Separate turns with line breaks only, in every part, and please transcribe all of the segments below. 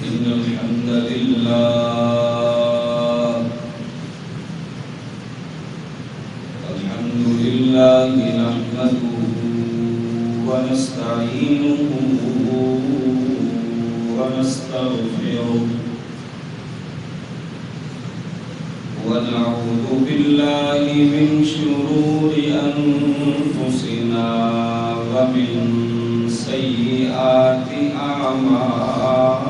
إن الحمد لله نحمده ونستعينه ونستغفره ونعوذ بالله من شرور أنفسنا ومن سيئات أعمالنا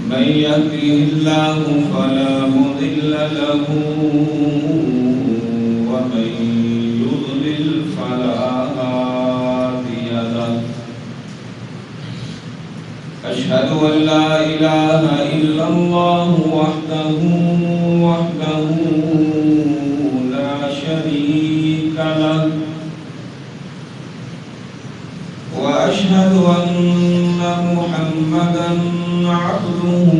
من يهده الله فلا مضل له ومن يضلل فلا هادي له أشهد أن لا إله إلا الله وحده لا شريك له وأشهد أن محمدا عبده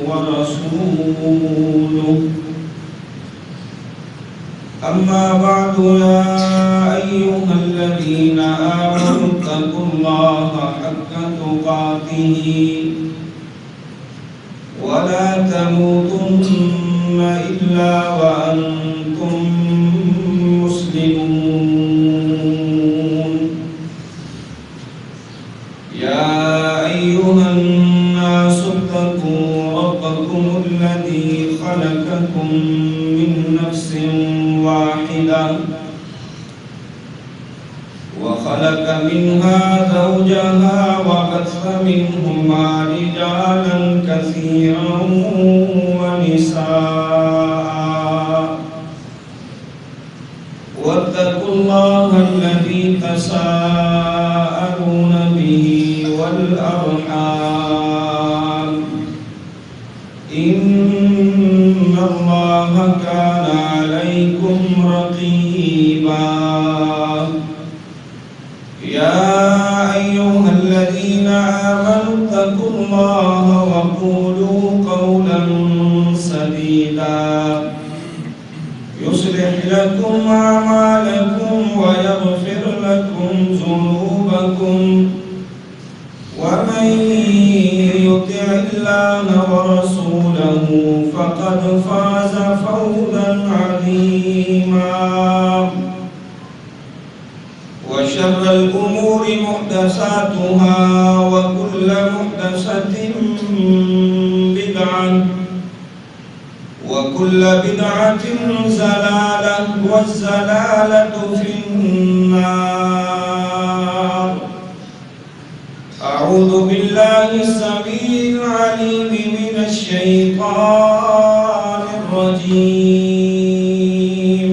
ورسوله أما بعد يا أيها الذين آمنوا اتقوا الله حق تقاته ولا تموتن إلا وأنتم مسلمون يا أيها الناس اتقوا ربكم الذي خلقكم من نفس واحدة وخلق منها زوجها وبث منهما رجالا كثيرا ونساء واتقوا الله الذي تساءلون به والأرحام إن الله كان عليكم رقيبا يا أيها الذين آمنوا اتقوا الله وقولوا قولا سديدا يصلح لكم أعمالكم ويغفر لكم ذنوبكم ومن يطع الله ورسوله فقد فاز فوزا عظيما وشر الأمور محدثاتها وكل محدثة بدعة وكل بدعة ضلالة والضلالة في النار أعوذ بالله السميع العليم من الشيطان الرجيم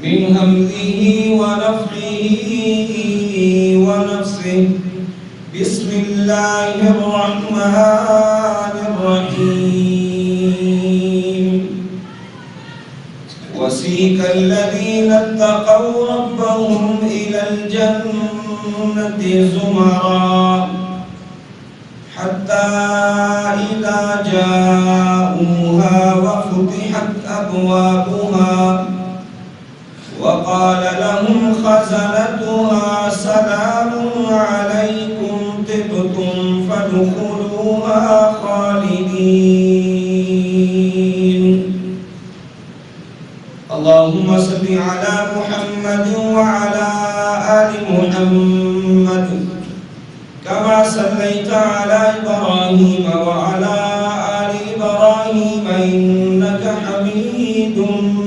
من همزه ونفخه ونفسه بسم الله الرحمن الرحيم وسيق الذين اتقوا ربهم إلى الجنة زمرا حتى إذا جاءوها وفتحت أبوابها وقال لهم خزنتها سلام عليكم طبتم فادخلوها خالدين اللهم صل على محمد وعلى آل محمد كما صليت على إبراهيم وعلى آل إبراهيم إنك حميد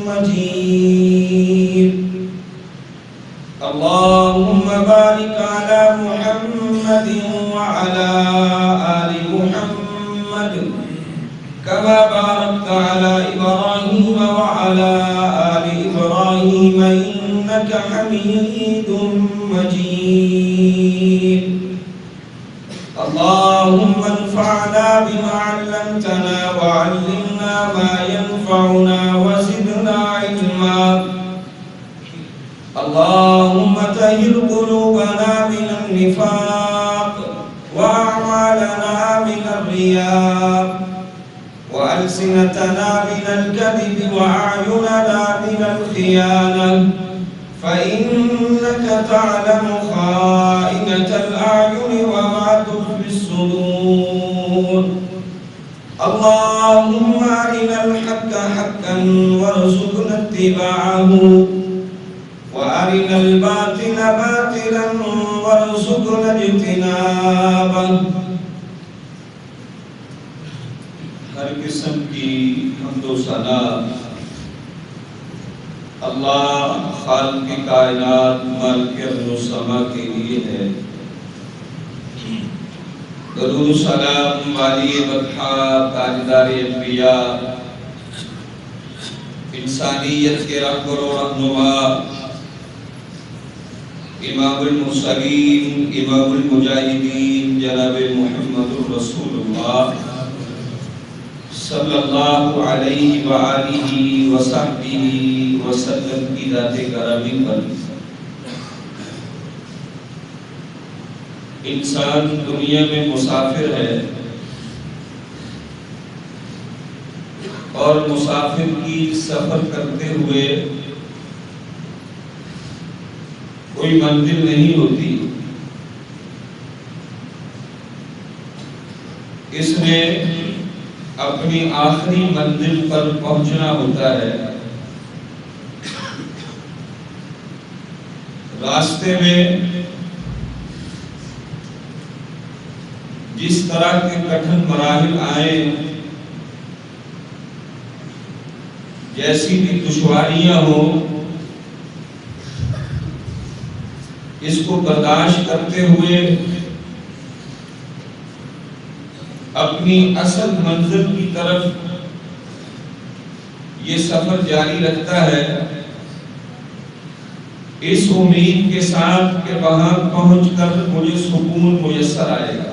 مجيد اللهم بارك على محمد وعلى آل محمد كما باركت على إبراهيم وعلى آل إبراهيم إنك حميد مجيد اللهم انفعنا بما علمتنا وعلمنا ما ينفعنا وزدنا علما اللهم طهر قلوبنا من النفاق وأعمالنا من الرياء وألسنتنا من الكذب وأعيننا من الخيانة فإنك تعلم خائنة الأعين وما تخفي الصدور اللهم أرنا الحق حقا وارزقنا اتباعه وأرنا الباطل باطلا وارزقنا اجتنابه. ہر قسم کی حمد و ثنا اللہ خالق کائنات مالک ارض و سما کے لیے ہے. درود و سلام والی بطحا تاجدار انبیاء انسانیت کے رہبر و رہنما امام المرسلین امام المجاہدین جناب محمد رسول اللہ صلی اللہ علیہ وآلہ وصحبہ وسلم کی ذات کرمی پر. انسان دنیا میں مسافر ہے اور مسافر کی سفر کرتے ہوئے کوئی منزل نہیں ہوتی. اس میں اپنی آخری منزل پر پہنچنا ہوتا ہے. راستے میں جس طرح کے کٹھن مراحل آئیں، جیسی بھی دشواریاں ہوں، اس کو برداشت کرتے ہوئے اپنی اصل منزل کی طرف یہ سفر جاری رکھتا ہے، اس امید کے ساتھ کہ وہاں پہنچ کر مجھے سکون میسر آئے گا.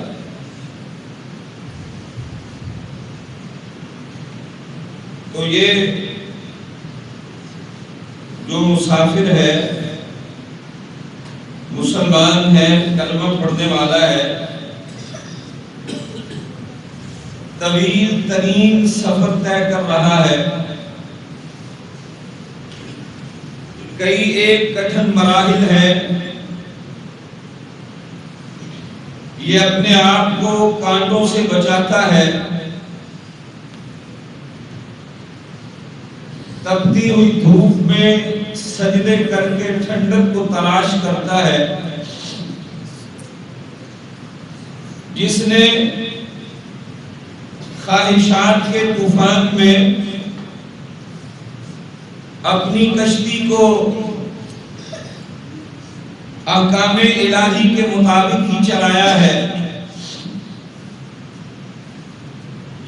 تو یہ جو مسافر ہے، مسلمان ہے، کلمہ پڑھنے والا ہے، طویل ترین سفر طے کر رہا ہے. کئی ایک کٹھن مراحل ہیں، یہ اپنے آپ کو کانٹوں سے بچاتا ہے، تپتی ہوئی دھوپ میں سجدے کر کے ٹھنڈک کو تلاش کرتا ہے. جس نے خواہشات کے طوفان میں اپنی کشتی کو احکام الہی کے مطابق ہی چلایا ہے،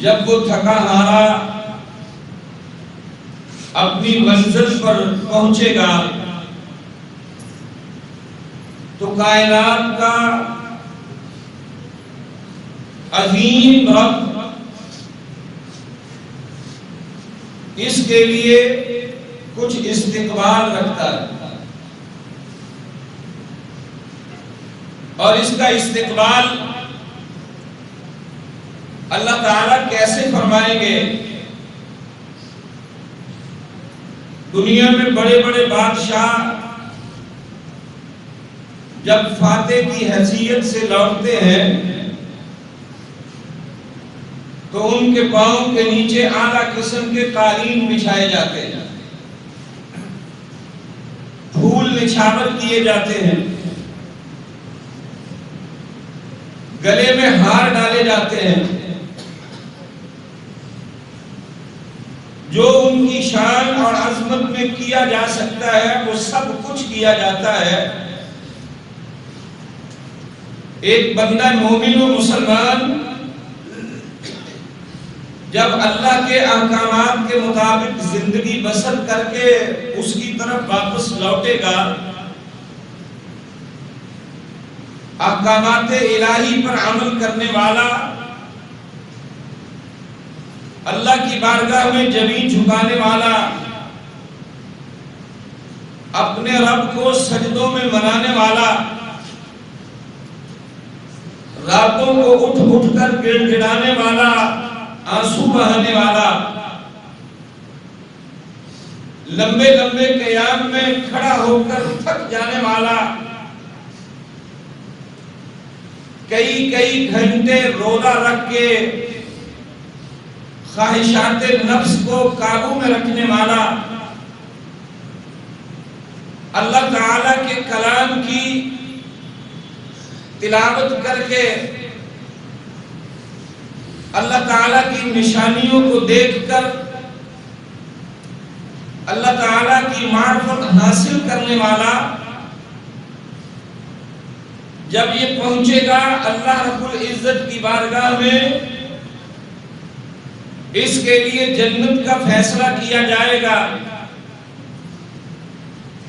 جب وہ تھکا ہارا اپنی منزل پر پہنچے گا تو کائنات کا عظیم رب اس کے لیے کچھ استقبال رکھتا ہے، اور اس کا استقبال اللہ تعالیٰ کیسے فرمائیں گے؟ دنیا میں بڑے بڑے بادشاہ جب فاتح کی حیثیت سے لوٹتے ہیں تو ان کے پاؤں کے نیچے اعلیٰ قسم کے قالین بچھائے جاتے ہیں، پھول نچھاور کیے جاتے ہیں، گلے میں ہار ڈالے جاتے ہیں. جو ان کی شان اور عظمت میں کیا جا سکتا ہے وہ سب کچھ کیا جاتا ہے. ایک بندہ مومن و مسلمان جب اللہ کے احکامات کے مطابق زندگی بسر کر کے اس کی طرف واپس لوٹے گا، احکامات الہی پر عمل کرنے والا، اللہ کی بارگاہ میں جبین جھکانے والا، اپنے رب کو سجدوں میں منانے والا، راتوں کو اٹھ اٹھ کر گڑ گڑانے والا، آنسو بہانے والا، لمبے لمبے قیام میں کھڑا ہو کر تھک جانے والا، کئی گھنٹے روزہ رکھ کے خواہشات نفس کو قابو میں رکھنے والا، اللہ تعالی کے کلام کی تلاوت کر کے اللہ تعالیٰ کی نشانیوں کو دیکھ کر اللہ تعالیٰ کی معرفت حاصل کرنے والا جب یہ پہنچے گا اللہ رب العزت کی بارگاہ میں، اس کے لیے جنت کا فیصلہ کیا جائے گا،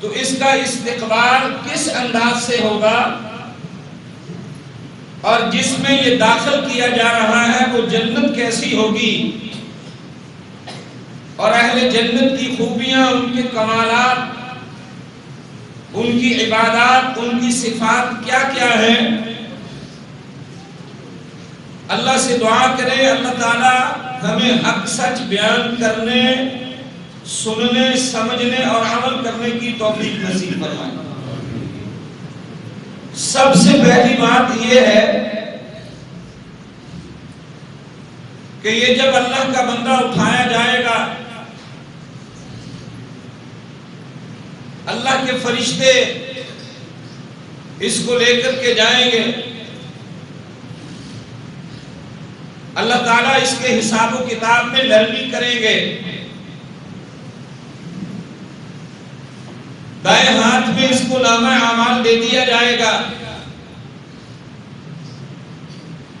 تو اس کا استقبال کس انداز سے ہوگا، اور جس میں یہ داخل کیا جا رہا ہے وہ جنت کیسی ہوگی، اور اہل جنت کی خوبیاں، ان کے کمالات، ان کی عبادات، ان کی صفات کیا کیا ہیں۔ اللہ سے دعا کریں اللہ تعالی ہمیں حق سچ بیان کرنے، سننے، سمجھنے اور عمل کرنے کی توفیق نصیب فرمائے۔ سب سے پہلی بات یہ ہے کہ یہ جب اللہ کا بندہ اٹھایا جائے گا، اللہ کے فرشتے اس کو لے کر کے جائیں گے، اللہ تعالیٰ اس کے حساب و کتاب میں نرمی کریں گے، دائیں ہاتھ میں اس کو نامہ اعمال دے دیا جائے گا۔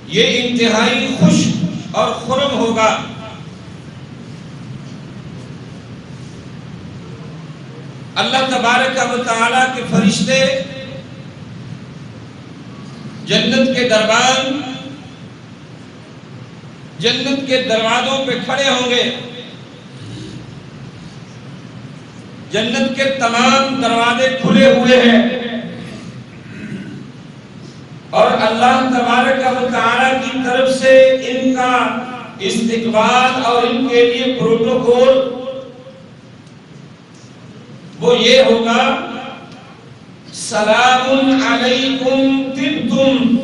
یہ انتہائی خوش اور خرم ہوگا۔ اللہ تبارک و تعالیٰ کے فرشتے جنت کے دربان، جنت کے دروازوں پہ کھڑے ہوں گے، جنت کے تمام دروازے کھلے ہوئے ہیں، اور اللہ تبارک و تعالیٰ کی طرف سے ان کا استقبال اور ان کے لیے پروٹوکول وہ یہ ہوگا، سلام علیکم طبتم،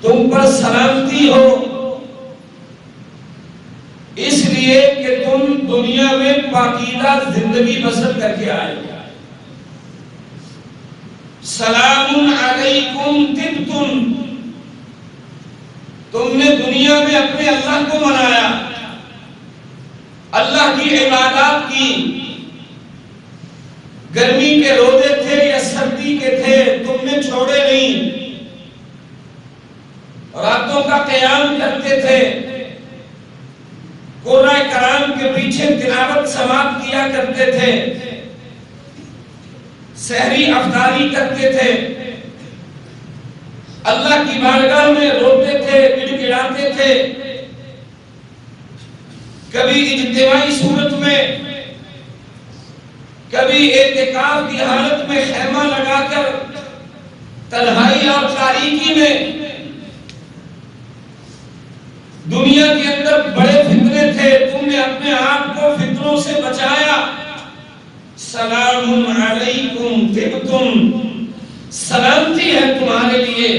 تم پر سلامتی ہو، اس لیے کہ تم دنیا میں پاکیزہ زندگی بسر کر کے آئے۔ سلام علیکم طبتم، تم نے دنیا میں اپنے اللہ کو منایا، اللہ کی عبادات کی، گرمی کے روزے تھے یا سردی کے تھے تم نے چھوڑے نہیں، راتوں کا قیام کرتے تھے، قرآن کرام کے پیچھے تلاوت سماعت کیا کرتے تھے، سحری افطاری کرتے تھے، اللہ کی بارگاہ میں روتے تھے، گڑ گڑاتے تھے، کبھی اجتماعی صورت میں، کبھی اعتکاف کی حالت میں خیمہ لگا کر تنہائی اور تاریکی میں۔ دنیا کے اندر بڑے فتنے تھے، تم نے اپنے آپ کو فتنوں سے بچایا۔ سلام علیکم طبتم، سلامتی ہے تمہارے لیے،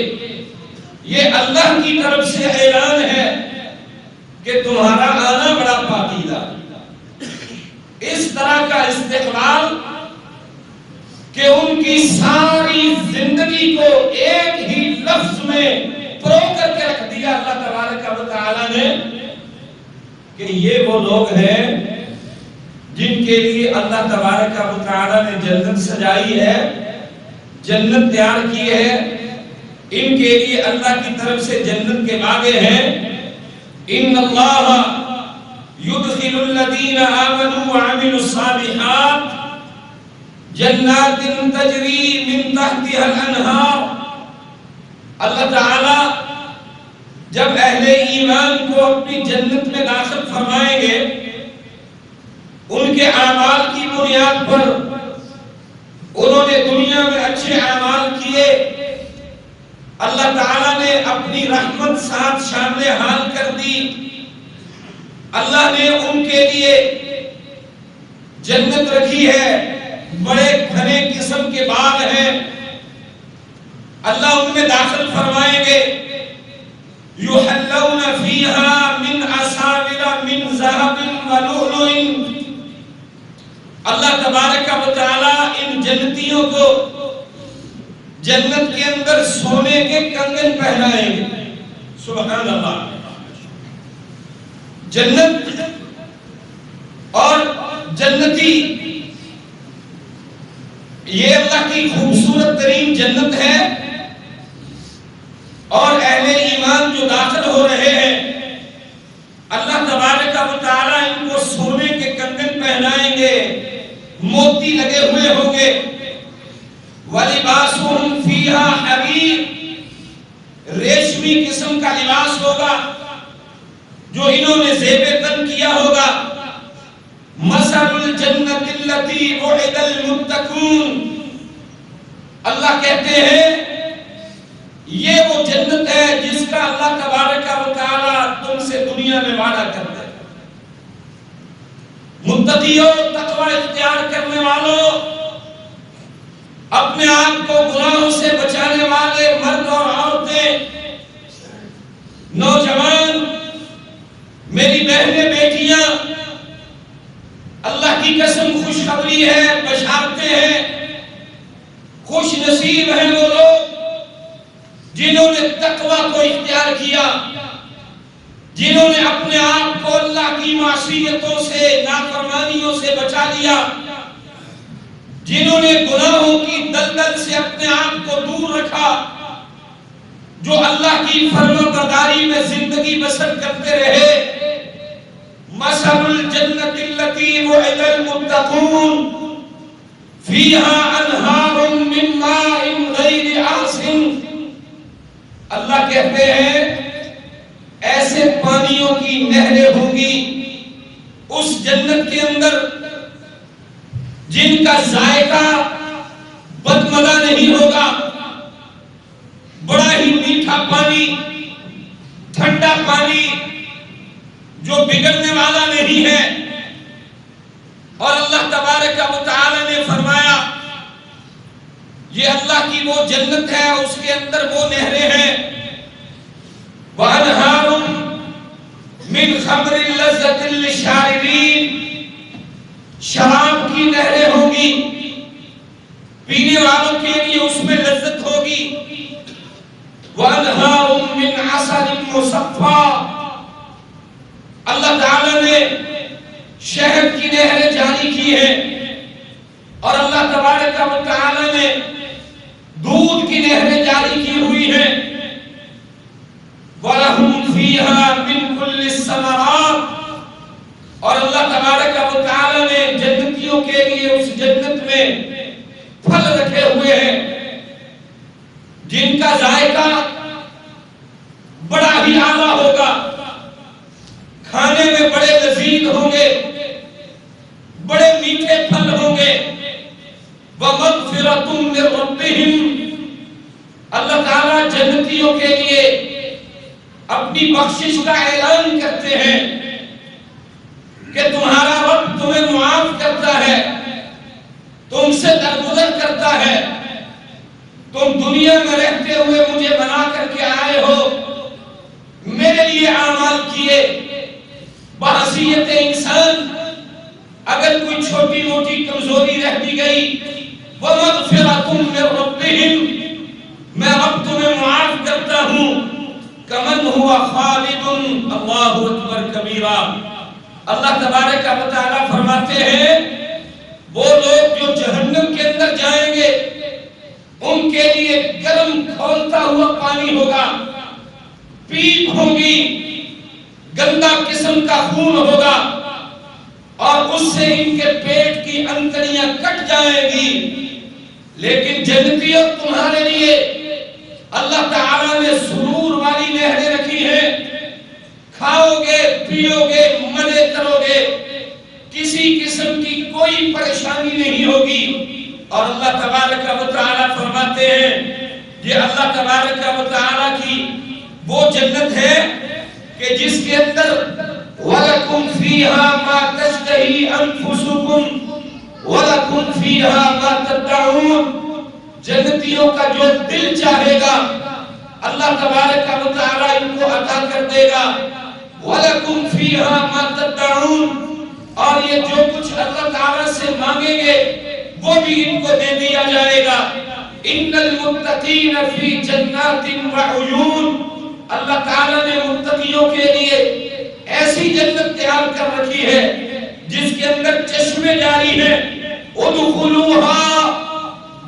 یہ اللہ کی طرف سے اعلان ہے کہ تمہارا آنا بڑا پاکیزہ۔ اس طرح کا استقبال کہ ان کی ساری زندگی کو ایک ہی لفظ میں پرو کر کے رکھ دیا اللہ تبارک و تعالی نے کہ یہ وہ لوگ ہیں جن کے لیے اللہ تبارک و تعالی نے جنت سجائی ہے، جنت تیار کی ہے، ان کے لیے اللہ کی طرف سے جنت کے وعدے ہیں۔ ان اللہ يدخل الذين آمنوا وعملوا الصالحات جنات تجری من تحتها الانہار۔ اللہ تعالی جب اہل ایمان کو اپنی جنت میں داخل فرمائیں گے، ان کے اعمال کی بنیاد پر، انہوں نے دنیا میں اچھے اعمال کیے، اللہ تعالی نے اپنی رحمت ساتھ شامل حال کر دی، اللہ نے ان کے لیے جنت رکھی ہے، بڑے گھنے قسم کے باغ ہیں، اللہ ان میں داخل فرمائیں گے یحلون فیہا من اساور من ذہب ولؤلؤ. اللہ تبارک و تعالی ان جنتیوں کو جنت کے اندر سونے کے کنگن پہنائیں گے. سبحان اللہ. جنت اور جنتی یہ اللہ کی خوبصورت ترین جنت ہے، اور اہل ایمان جو داخل ہو رہے ہیں اللہ تبارک و تعالی ان کو سونے کے کنگن پہنائیں گے، موتی لگے ہوئے ہوں گے. وَلِبَاسُهُمْ فِيهَا حَرِيرٌ. ریشمی قسم کا لباس ہوگا جو انہوں نے زیب تن کیا ہوگا. مَثَلُ الْجَنَّةِ الَّتِي وُعِدَ الْمُتَّقُونَ. اللہ کہتے ہیں یہ وہ جنت ہے جس کا اللہ تبارک و تعالی تم سے دنیا میں وعدہ کرتا ہے. متقیوں، تقوی اختیار کرنے والوں، اپنے آپ کو گناہوں سے بچانے والے مرد اور عورتیں، نوجوان، میری بہنیں، بیٹیاں، اللہ کی قسم خوشخبری ہے، بشارتیں ہیں. خوش نصیب ہیں وہ لوگ جنہوں نے تقوی کو اختیار کیا، جنہوں نے اپنے آپ کو اللہ کی معصیتوں سے، نافرمانیوں سے بچا لیا، جنہوں نے گناہوں کی دلدل سے اپنے آپ کو دور رکھا، جو اللہ کی فرما برداری میں زندگی بسر کرتے رہے. مثل الجنت التي وعد المتقون فيها انہار من ماء غیر آسن. اللہ کہتے ہیں ایسے پانیوں کی نہریں ہوں گی اس جنت کے اندر جن کا ذائقہ بدمزہ نہیں ہوگا. بڑا ہی میٹھا پانی، ٹھنڈا پانی جو بگڑنے والا نہیں ہے. اور اللہ تبارک و تعالی نے فرمایا یہ اللہ کی وہ جنت ہے، اس کے اندر وہ نہریں ہیں. وَأَنْهَارٌ مِّنْ خَمْرٍ لَذَّةٍ لِّلشَّارِبِينَ. شراب کی نہریں ہوں گی، پینے والوں کے لیے اس میں لذت ہوگی. وَأَنْهَارٌ مِّنْ عَسَلٍ مُّصَفًّى. اللہ تعالی نے شہد کی نہریں جاری کی ہیں، اور اللہ تبارک و تعالی نے دودھ کی نہریں جاری کی ہوئی ہیں. وَلَهُمْ فِيهَا مِنْ كُلِّ الثَّمَرَاتِ. اور اللہ تبارک و تعالی نے جنتیوں کے لیے اس جنت میں پھل رکھے ہوئے ہیں جن کا ذائقہ بڑا ہی اعلیٰ ہوگا، کھانے میں بڑے لذیذ ہوں گے، بڑے میٹھے پھل ہوں گے. وَمَغْفِرَةٌ مِّن رَّبِّهِمْ. اللہ تعالیٰ جنتیوں کے لیے اپنی بخشش کا اعلان کرتے ہیں کہ تمہارا رب تمہیں معاف کرتا ہے، تم سے درگزر کرتا ہے. تم دنیا میں رہتے ہوئے مجھے بنا کر کے آئے ہو، میرے لیے اعمال کیے. بحیثیت انسان اگر کوئی چھوٹی موٹی کمزوری رہ بھی گئی، وَمَغْفِرَةٌ مِّن رَّبِّهِمْ، میں اب تمہیں معاف کرتا ہوں. کمن ہوا خالد. اللہ اکبر کبیرہ. اللہ تبارک و تعالی فرماتے ہیں وہ لوگ جو جہنم کے اندر جائیں گے ان کے لیے گرم کھولتا ہوا پانی ہوگا، پیپ ہوں گی، گندا قسم کا خون ہوگا، اور اس سے ان کے پیٹ کی انتڑیاں کٹ جائیں گی. لیکن جنتیوں تمہارے لیے اللہ تعالیٰ نے سرور والی نہریں رکھی ہیں. کھاؤ گے، پیو گے، مزے کرو گے، کسی قسم کی کوئی پریشانی نہیں ہوگی. اور اللہ تبارک و تعالیٰ فرماتے ہیں یہ اللہ تبارک و تعالیٰ کی وہ جنت ہے کہ جس کے اندر وَلَكُمْ فِيهَا مَا تَشْتَهِي أَنفُسُكُمْ وَلَكُمْ فِيهَا مَا تَدَّعُونَ. جنتیوں کا جو دل چاہے گا اللہ تبارک و تعالی ان کو عطا کر دے گا. وَلَكُمْ فِيهَا مَا تَدَّعُونَ, اور یہ جو کچھ اللہ تعالی سے مانگیں گے وہ بھی ان کو دے دیا جائے گا. إِنَّ الْمُتَّقِينَ فِي جَنَّاتٍ وَعُيُونٍ, اللہ تعالی نے متقیوں کے لیے ایسی جنت تیار کر رکھی ہے جس کے اندر چشمے جاری ہیں. ادخلوها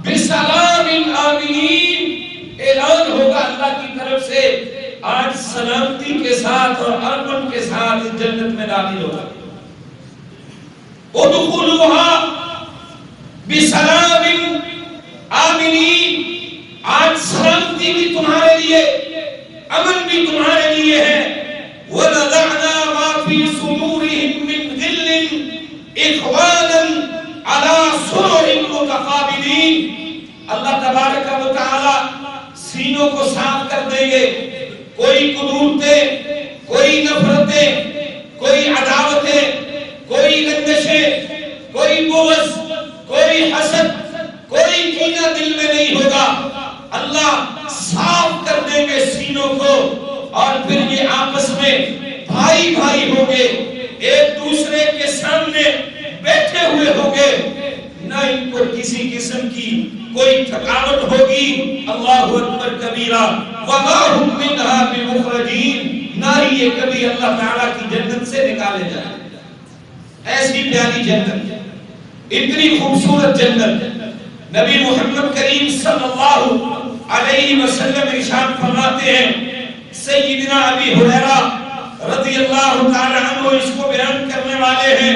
بسلام آمین, اعلان ہوگا اللہ کی طرف سے آج سلامتی کے ساتھ اور امن کے ساتھ اس جنت میں داخل ہوگا. ادخلوها بسلام آمین, آج سلامتی بھی تمہارے لیے, امن بھی تمہارے لیے ہے. وَنَزَعْنَا مَا فِي صُدُورِهِم مِّن غِلٍّ إِخْوَانًا عَلَى سُرُرٍ مُتَقَابِلِينَ, اللہ تبارک و تعالی سینوں کو صاف کر دیں گے. کوئی قدورتیں, کوئی نفرتیں, کوئی عداوتیں, کوئی رنجشیں, کوئی بغض, کوئی حسد, کوئی کینہ دل میں نہیں ہوگا. اللہ صاف کر دیں گے سینوں کو, اور پھر یہ آپس میں بھائی بھائی ہوں گے, ایک دوسرے کے سامنے بیٹھے ہوئے ہوں گے. نہ ان کو کسی قسم کی کوئی تھکاوٹ ہوگی. اللہ اکبر کبیرہ. وما هم منها بمخرجین, نہ ہی یہ کبھی اللہ تعالیٰ کی جنت سے نکالے جائیں. ایسی پیاری جنت, اتنی خوبصورت جنت. نبی محمد کریم صلی اللہ علیہ وسلم ارشاد فرماتے ہیں, سیدنا ابی ہریرہ رضی اللہ تعالی عنہ اس کو بیان کرنے والے ہیں.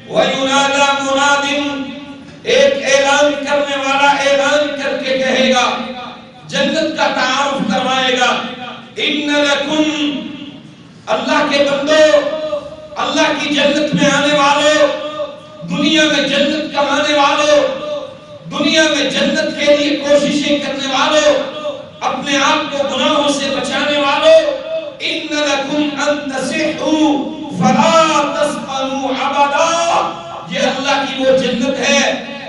وَيُنَادَى مُنَادٍ, ایک اعلان کرنے والا اعلان کر کے کہے گا, جنت کا تعارف کروائے گا. اِنَّ لَكُمْ, اللہ کے بندو, اللہ کی جنت میں آنے والوں, دنیا میں جنت کمانے والوں, دنیا میں جنت کے لیے کوششیں کرنے والوں, اپنے آپ کو گناہوں سے بچانے والوں, اِنَّ لَكُمْ أَن تَصِحُّوا فَلَا تَسْقَمُوا أَبَدًا, یہ اللہ کی وہ جنت ہے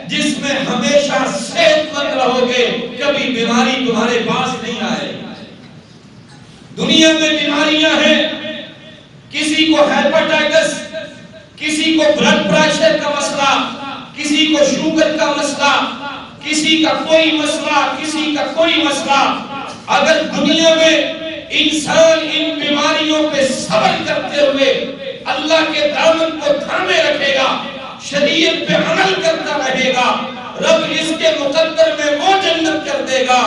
جس میں ہمیشہ صحت مند رہو گے, کبھی بیماری تمہارے پاس نہیں آئے. دنیا میں بیماریاں ہیں, کسی کو ہیپاٹائٹس, کسی کو بلڈ پریشر کا مسئلہ, کسی کو شوگر کا مسئلہ, کسی کا کوئی مسئلہ, کسی کا کوئی مسئلہ. اگر دنیا میں انسان ان بیماریوں پہ صبر کرتے ہوئے اللہ کے دامن کو تھامے رکھے گا, شریعت پہ عمل کرتا رہے گا, رب اس کے مقدر میں وہ جنت کر دے گا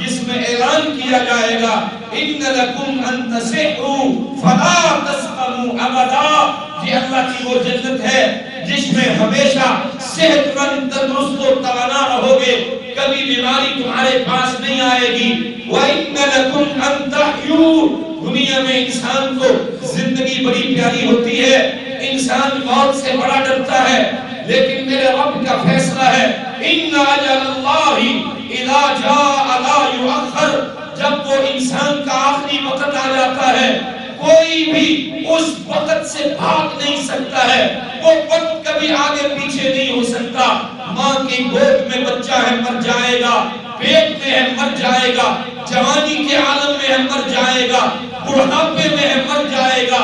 جس میں اعلان کیا جائے گا, اِنَّ لَكُمْ أَن تَصِحُّوا فَلَا تَسْقَمُوا أَبَدًا. یہ اللہ کی وہ جنت ہے جس میں ہمیشہ صحت مند, تندرست و توانا رہو گے, کبھی بیماری تمہارے پاس نہیں آئے گی. وَإِنَّ لَكُمْ أَن تَحْيُوا, دنیا میں انسان کو زندگی بڑی پیاری ہوتی ہے, انسان موت سے بڑا ڈرتا ہے, لیکن میرے رب کا فیصلہ ہے, إِنَّ أَجَلَ اللَّهِ إِذَا جَاءَ لَا يُؤَخَّرُ, جب وہ انسان کا آخری وقت آ جاتا ہے کوئی بھی اس وقت سے بھاگ نہیں سکتا ہے, وہ وقت کبھی آگے پیچھے نہیں ہو سکتا. ماں کی گود میں بچہ ہے مر جائے گا, پیٹ میں ہے مر جائے گا, جوانی کے عالم میں ہے مر جائے گا, بڑھاپے میں ہے مر جائے گا,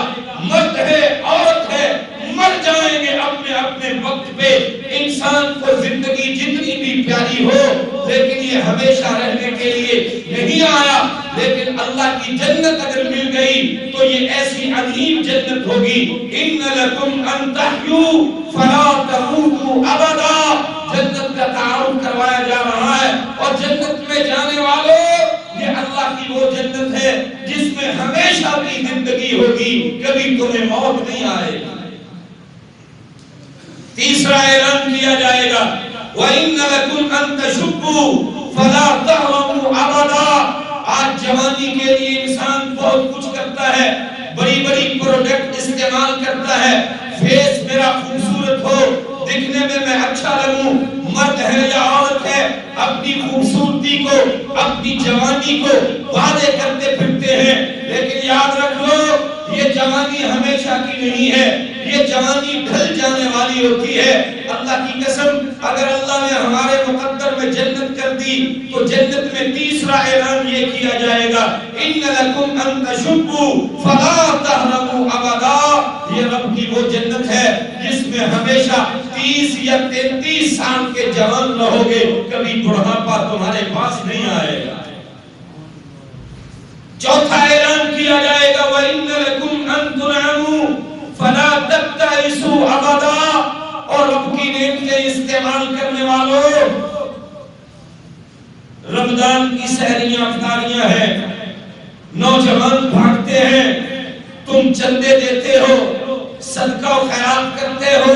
مرد ہے عورت ہے مر جائیں گے اپنے اپنے وقت پہ. انسان کو زندگی جتنی بھی پیاری ہو لیکن یہ ہمیشہ رہنے کے لیے نہیں آیا, لیکن اللہ کی جنت اگر مل گئی تو یہ ایسی عظیم جنت ہوگی. اِنَّ لَكُمْ أَن تَحْيُوا فَلَا تَمُوتُوا أَبَدًا, جنت کا تعارف کروایا جا رہا ہے. اور جنت میں جانے والوں, یہ اللہ کی وہ جنت ہے جس میں ہمیشہ کی زندگی ہوگی, کبھی تمہیں موت نہیں آئے گی. تیسرا اعلان کیا جائے گا, وَإِنَّ لَكُمْ أَن تَشُبُّوا فَلَا تَهْرَمُوا أَبَدًا. آج جوانی کے لیے انسان بہت کچھ کرتا ہے, بڑی بڑی پروڈکٹ استعمال کرتا ہے, فیس میرا خوبصورت ہو, دکھنے میں اچھا لگوں, مرد ہے یا عورت ہے, اپنی خوبصورتی کو, اپنی جوانی کو وعدے کرتے پھرتے ہیں. لیکن یاد رکھ لو, یہ جوانی ہمیشہ کی نہیں ہے، یہ جوانی ڈھل جانے والی ہوتی ہے۔ اللہ کی قسم اگر اللہ نے ہمارے مقدر میں جنت کر دی تو جنت میں تیسرا اعلان یہ کیا جائے گا، ان لکم ان تشبوا فلا تحرموا ابدا۔ یہ رب کی وہ جنت ہے جس میں ہمیشہ 30 یا 33 سال کے جوان رہو گے، کبھی بڑھاپا تمہارے پاس نہیں آئے گا۔ چوتھا اعلان کیا جائے گا، وَإِنَّ لَكُمْ أَن تُنْعَمُوا فَلَا تَبْتَئِسُوا أَبَدًا۔ اور رب کی نعمتیں استعمال کرنے والوں، رمضان کی سحریاں افطاریاں ہیں، نوجوان بھاگتے ہیں، تم چندے دیتے ہو، صدقہ و خیرات کرتے ہو،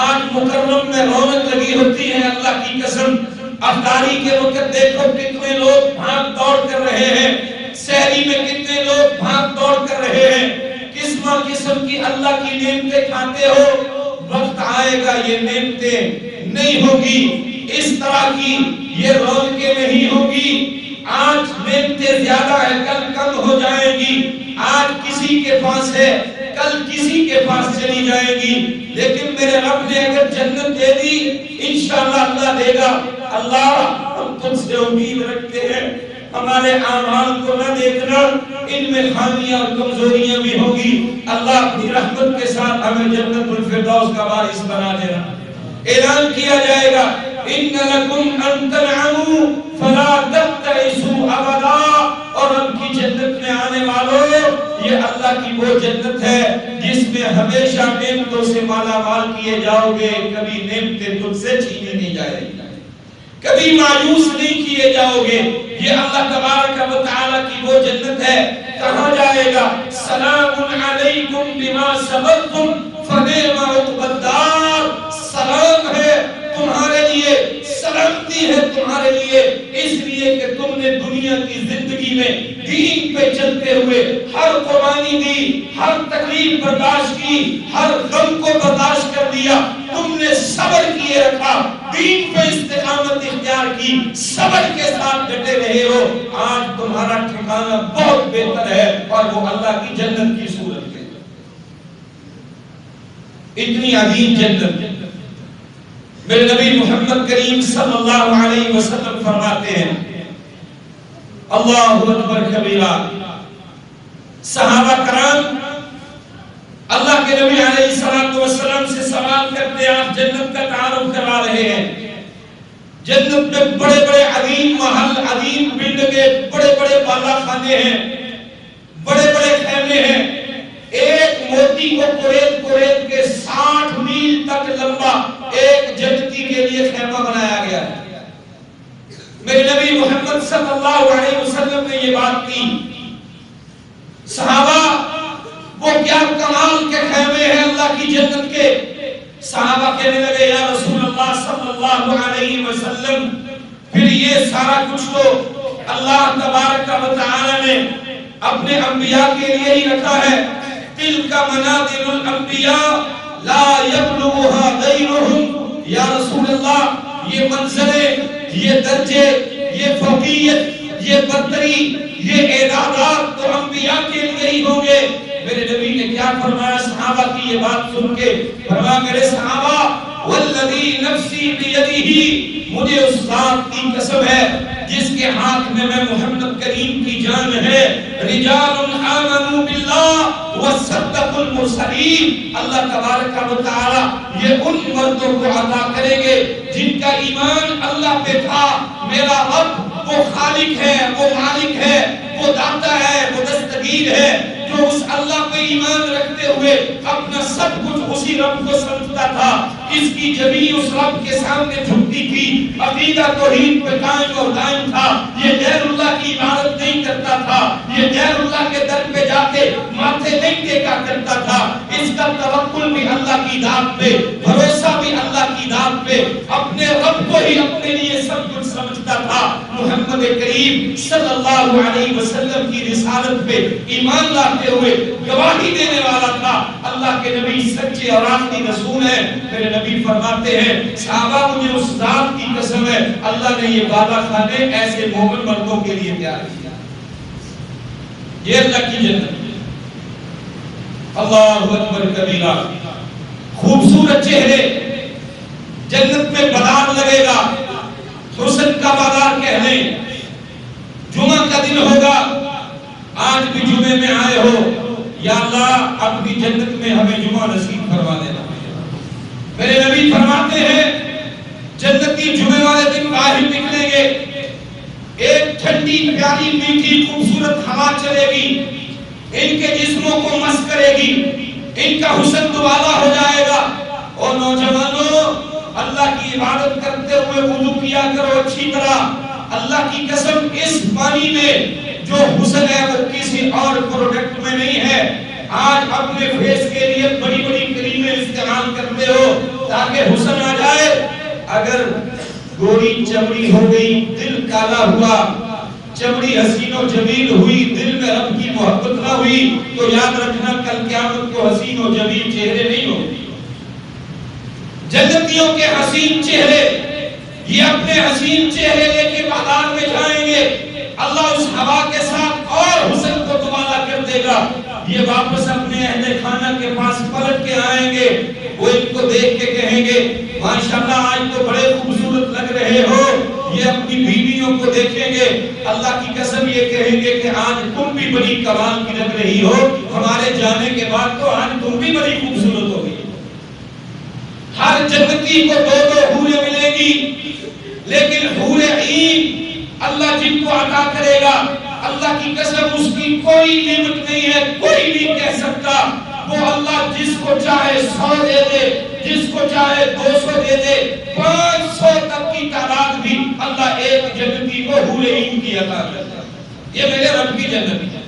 آج مکرم میں رونق لگی ہوتی ہے۔ اللہ کی قسم افطاری کے وقت دیکھو کتنے لوگ بھاگ دوڑ کر رہے ہیں، سحری میں کتنے لوگ بھاگ دوڑ کر رہے ہیں، قسم قسم کی اللہ کی نعمتیں کھاتے ہو۔ وقت آئے گا یہ نعمتیں نہیں ہوگی، اس طرح کی یہ رونقیں نہیں ہوگی۔ آج نعمتیں زیادہ ہے، کل کم ہو جائیں گی۔ آج کسی کے پاس ہے، کل کسی کے پاس چلی جائے گی۔ لیکن میرے رب نے اگر جنت دے دی، انشاءاللہ اللہ دے گا۔ اللہ ہم تم سے امید رکھتے ہیں، ہمارے اعمال کو نہ دیکھنا، ان میں خامیاں اور کمزوریاں بھی ہوگی۔ اللہ اپنی رحمت کے ساتھ ہمیں جنت الفردوس کا وارث بنا دینا۔ اعلان کیا جائے گا، ان لکم ان تنعموا فلا تبتئسوا ابدا۔ اور رب کی جنت میں آنے والوں، یہ اللہ کی وہ جنت ہے جس میں ہمیشہ نعمتوں سے مالا مال کیے جاؤ گے، کبھی نعمتیں تم سے چھینی نہیں جائے گی، کبھی مایوس نہیں کیے جاؤ گے۔ یہ اللہ تبارک و تعالی کی وہ جنت ہے، کہا جائے گا سلام علیکم بما صبرتم فنعم عقبی الدار۔ سلام ہے تمہارے لیے، سلامتی ہے تمہارے لیے، اس لیے کہ تم نے دنیا کی زندگی میں دین پہ چلتے ہوئے ہر قربانی دی، ہر تکلیف برداشت کی، ہر غم کو برداشت کر دیا، تم نے صبر کیے رکھا، دین پہ استقامت اختیار کی، صبر کے ساتھ ڈٹے رہے ہو۔ آج تمہارا ٹھکانہ بہت بہتر ہے، اور وہ اللہ کی جنت کی صورت ہے۔ اتنی عظیم جنت میرے نبی محمد کریم صلی اللہ علیہ وسلم فرماتے ہیں، اللہ اکبر کبیرہ۔ صحابہ کرام اللہ کے نبی علیہ السلام سے سوال کرتے، آپ جنت کا تعارف کروا رہے ہیں۔ جنت میں بڑے بڑے عظیم محل، عظیم بلڈنگیں، بڑے بڑے بالا خانے ہیں، بڑے بڑے خیمے ہیں۔ ایک موتی کو کوریت کے 60 میل تک لمبا ایک جنتی کے لیے خیمہ بنایا گیا ہے۔ میرے نبی محمد صلی اللہ علیہ وسلم نے یہ بات کی۔ صحابہ وہ کیا کمال کے خیمے ہیں اللہ کی جنت کے۔ صحابہ کہنے لگے، یا رسول اللہ صلی اللہ علیہ وسلم، پھر یہ سارا کچھ تو اللہ تبارک و تعالی نے اپنے انبیاء کے لیے ہی رکھا ہے۔ تلک منازل الانبیاء لا یبلغها غیرہم۔ یا رسول اللہ، یہ منزلیں، یہ درجے، یہ فوقیت، یہ برتری، یہ اعدادات تو انبیاء کے لیے ہی ہوں گے۔ میرے نبی نے کیا فرمایا صحابہ کی یہ بات سن کے؟ فرمایا، میرے صحابہ، والذی نفسی بیدہ، مجھے اس ذات کی قسم ہے جس کے ہاتھ میں محمد کریم کی جان ہے، رجال آمنوا باللہ وصدقوا المرسلین۔ اللہ تبارک و تعالی یہ ان مردوں کو عطا کریں گے جن کا ایمان اللہ پہ تھا۔ میرا رب وہ خالق ہے، وہ مالک ہے، وہ داتا ہے، وہ دستگیر ہے، جو اس اللہ پہ ایمان رکھتے ہوئے اپنا سب کچھ اسی رب کو سمجھتا تھا، اس کی جبی اس رب کے سامنے جھکتی تھی، عقیدہ توحید پہ قائم اور دائم تھا، یہ غیر اللہ کی عبادت نہیں کرتا تھا، یہ غیر اللہ کے در پہ جا کے ماتھے نہیں ٹیکا کرتا تھا، اس کا توکل بھی اللہ کی ذات پہ، بھروسہ بھی اللہ کی ذات پہ، اپنے رب کو ہی اپنے لیے سب کچھ سمجھتا تھا۔ محمد کریم صلی اللہ علیہ وسلم کی رسالت پہ ایمان لاتے ہوئے گواہی دینے والا تھا۔ اللہ کے نبی سچے اور آخری رسول ہیں۔ میرے نبی فرماتے ہیں، صحابہ مجھے اس ذات کی قسم ہے، اللہ نے یہ بالا خانے ایسے مومن مردوں کے لیے تیار کیا۔ یہ اللہ کی جنت۔ اللہ اکبر کبیرہ. خوبصورت چہرے، جنت میں بازار لگے گا، حسن کا بازار کہہ لیں. جمعہ کا دن ہوگا، آج بھی جمعے میں آئے ہو، یا اللہ اپنی جنت میں ہمیں جمعہ نصیب فرما دینا. میرے نبی فرماتے ہیں جنتی جمعے والے دن باہر نکلیں گے، ایک ٹھنڈی پیاری میٹھی خوبصورت ہوا چلے گی، ان کے جسموں کو مس کرے گی، ان کا حسن دوبارہ ہو جائے گا. اور نوجوانوں، اللہ کی عبادت کرتے ہوئے وضو کیا کرو اچھی طرح. اللہ کی قسم اس پانی میں جو حسن ہے وہ کسی اور پروڈکٹ میں نہیں ہے. آج اپنے فیس کے لیے بڑی بڑی کریمیں استعمال کرتے ہو تاکہ حسن آ جائے. اگر گوری چمڑی ہو گئی، دل کالا ہوا، چمڑی حسین و جمیل ہوئی، دل میں رب کی محبت نہ ہوئی، تو یاد رکھنا کل قیامت کو حسین و جمیل چہرے نہیں ہوگی. جنتیوں کے حسین چہرے، یہ اپنے حسین چہرے لے کے بازار میں جائیں گے، اللہ اس ہوا کے ساتھ اور حسن کو دوبارہ کر دے گا. یہ واپس اپنے اہل خانہ کے پاس پلٹ کے آئیں گے، وہ ان کو دیکھ کے کہیں گے ماشاءاللہ آج تو بڑے خوبصورت لگ رہے ہو. یہ اپنی بیویوں کو دیکھیں گے، اللہ کی قسم یہ کہیں گے کہ آج تم بھی بڑی کمال کی لگ رہی ہو، ہمارے جانے کے بعد تو آج تم بھی بڑی خوبصورت ہو گئی. ہر جنتی کو دو دو حوریں ملیں گی، لیکن حور عین اللہ جن کو عطا کرے گا، اللہ کی قسم اس کی کوئی نعمت نہیں ہے، کوئی نہیں کہہ سکتا. وہ اللہ جس کو چاہے 100 دے دے، جس کو چاہے 200 دے دے، 500 تک کی تعداد بھی اللہ ایک جنتی کو حور عین کی عطا کرتا ہے. یہ میرے رب کی جنت ہے.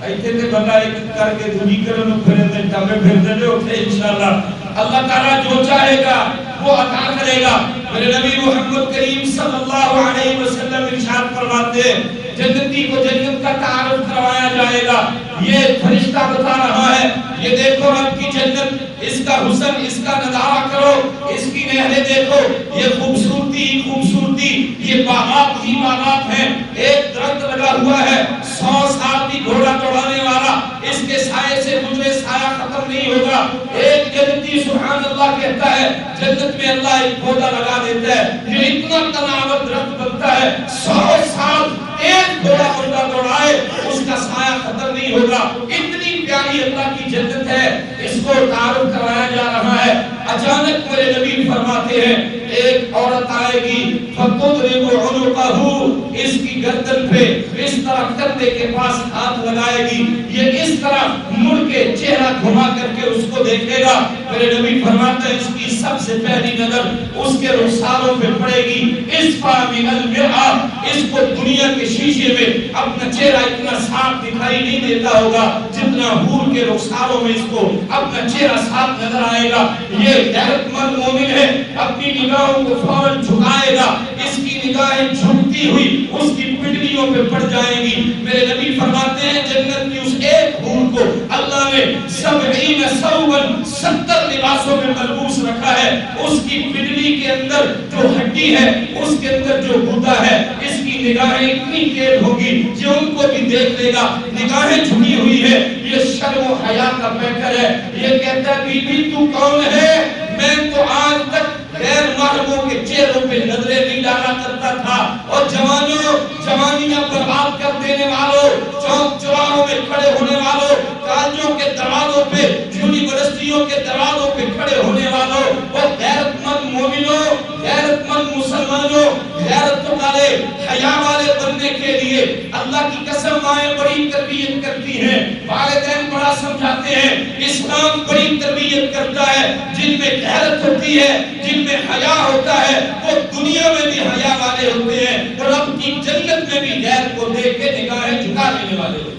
ایتے تے بندہ ایک کر کے دوری کرو پھر دے تمے پھر دے اوتھے انشاءاللہ اللہ تعالیٰ جو چاہے گا وہ عطا کرے گا. میرے نبی محمد کریم صلی اللہ علیہ وسلم ارشاد فرماتے ہیں جنتی کو جنت کا تعارف کروایا جائے گا. یہ فرشتہ بتا رہا ہے یہ دیکھو رب کی جنت، اس کا حسن، اس کا نظارہ کرو، اس کی نہریں دیکھو، یہ خوبصورتی ہی خوبصورتی، یہ باغات ہی باغات ہیں. ایک درخت لگا ہوا ہے 100 سال بھی گھوڑا دوڑانے والا، اس کے سائے سے مجھے سایہ ختم نہیں ہوگا. ایک جنتی سبحان اللہ کہتا ہے جنت میں اللہ ایک پودا لگا دیتا ہے، یہ اتنا تناوت درخت بنتا ہے 100 سال ایک گھوڑا بندہ دوڑائے اس کا سایہ ختم نہیں ہوگا. اتنی پیاری اللہ کی جنت ہے، اس کو تعارف کرایا جا رہا ہے. اچانک میرے نبی فرماتے ہیں ایک عورت آئے گی فَتُضْرِبُ عُنُقَهُ، اس کی گردن پہ اس طرح کندھے کے پاس ہاتھ لگائے گی، یہ اس طرح مڑ کے چہرہ گھما کر کے اس کو دیکھے گا. میرے نبی فرماتے ہیں اس کی سب سے پہلی نظر اس کے رخساروں پہ پڑے گی. اصفى من المرآة، اس کو دنیا کے شیشے میں اپنا چہرہ اتنا صاف دکھائی نہیں دیتا ہوگا جتنا حور کے رخساروں میں اس کو اپنا چہرہ صاف نظر آئے گا. یہ غیرت مند مومن ہے، اپنی نگاہوں کو فوراً جھکائے گا، اس کی نگاہیں جھکتی ہوئی اس کی پنڈلیوں پہ پڑ جائیں گی. میرے نبی فرماتے ہیں جنت کی اس ایک حور کو اللہ نے 70 ثوباً 70 لباسوں میں ملبوس رکھا ہے. اس کی پنڈلی کے اندر جو ہڈی ہے، اس کے اندر جو گودا ہے، اس کی نگاہیں اتنی تیز ہوگی جو ان کو بھی دیکھ لے گا. نگاہیں جھکی ہوئی ہے، یہ شرم و حیا کا پیکر ہے. یہ کہتا ہے بی بی تو کون ہے؟ میں تو آج تک غیر محرموں کے چہروں پہ نظریں نہیں ڈالا کرتا تھا. اور جوانوں، جوانیاں برباد کر دینے والوں، چوک چوراہوں میں کھڑے ہونے والوں، کالجوں کے دروازوں پہ، یونیورسٹیوں کے دروازوں پہ کھڑے ہونے والوں، اور غیرت مند مومنوں، غیرت مند مسلمانوں، غیرت والے حیا والے بننے کے لیے اللہ کی قسم مائیں بڑی تربیت کرتی ہیں، والدین بڑا سمجھاتے ہیں. اسلام بڑی تربیت کرتا ہے. جن میں غیرت ہوتی ہے، جن میں حیا ہوتا ہے، وہ دنیا میں بھی حیا والے ہوتے ہیں اور رب کی جنت میں بھی غیر کو دیکھ کے نگاہیں جھکا لینے والے ہوتے ہیں.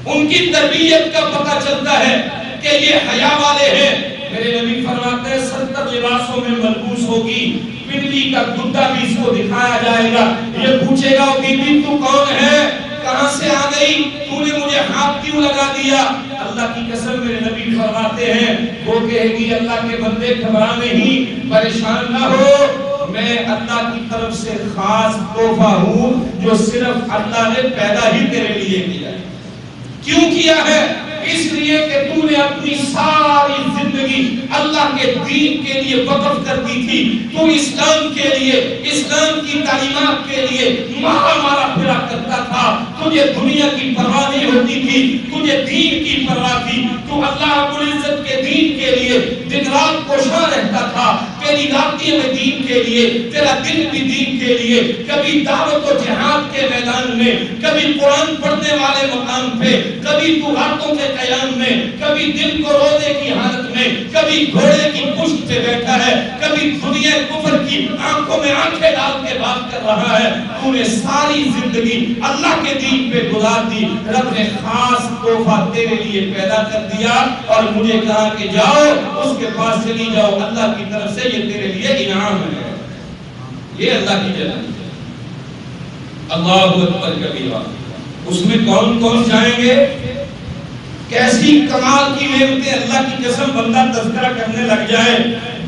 ان کی تربیت کا پتہ چلتا ہے کہ یہ حیا والے ہیں. میرے نبی فرماتے ہیں 70 لباسوں میں ملبوس ہوگی، پنڈلی کا گدا بھی اس کو دکھایا جائے گا. یہ پوچھے گا بی بی تو کون ہے؟ کہاں سے آ گئی؟ تو نے مجھے ہاتھ کیوں لگا دیا؟ اللہ کی قسم میرے نبی فرماتے ہیں وہ کہے گی اللہ کے بندے گھبرا نہیں، پریشان نہ ہو، میں اللہ کی طرف سے خاص تحفہ ہوں جو صرف اللہ نے پیدا ہی تیرے لیے کیا ہے. کیوں کیا ہے؟ اس لیے کہ تو نے اپنی ساری زندگی اللہ کے دین کے لیے وقف کر دی تھی. تو اسلام کے لیے، اسلام کی تعلیمات کے لیے مارا پھرا کرتا تھا. تجھے دنیا کی پرواہ نہیں ہوتی تھی، تجھے دین کی پرواہ تھی. تو اللہ رب العزت کے دین کے لیے دن رات کوشاں رہتا تھا. تیری راتیں میں دین کے لیے، تیرا دن بھی دین کے لیے. کبھی دعوت و جہاد کے میدان میں، کبھی قرآن پڑھنے والے مقام پہ، کبھی تو راتوں کے قیام میں، کبھی دن کو روزے کی حالت میں، کبھی گھوڑے کی پشت پہ بیٹھا ہے، کبھی دنیا کفر کی آنکھوں میں آنکھیں ڈال کے بات کر رہا ہے. تو نے ساری زندگی اللہ کے دین پہ گزار دی. رب نے خاص تحفہ تیرے لیے پیدا کر دیا اور مجھے کہا کہ جاؤ اس کے پاس چلی جاؤ، اللہ کی طرف سے یہ تیرے لیے انعام ہے. یہ اللہ کی جنت ہے. اللہ اکبر کبیرہ. اس میں کون کون جائیں گے؟ کیسی کمال کی نعمتیں. اللہ کی قسم بندہ تذکرہ کرنے لگ جائے،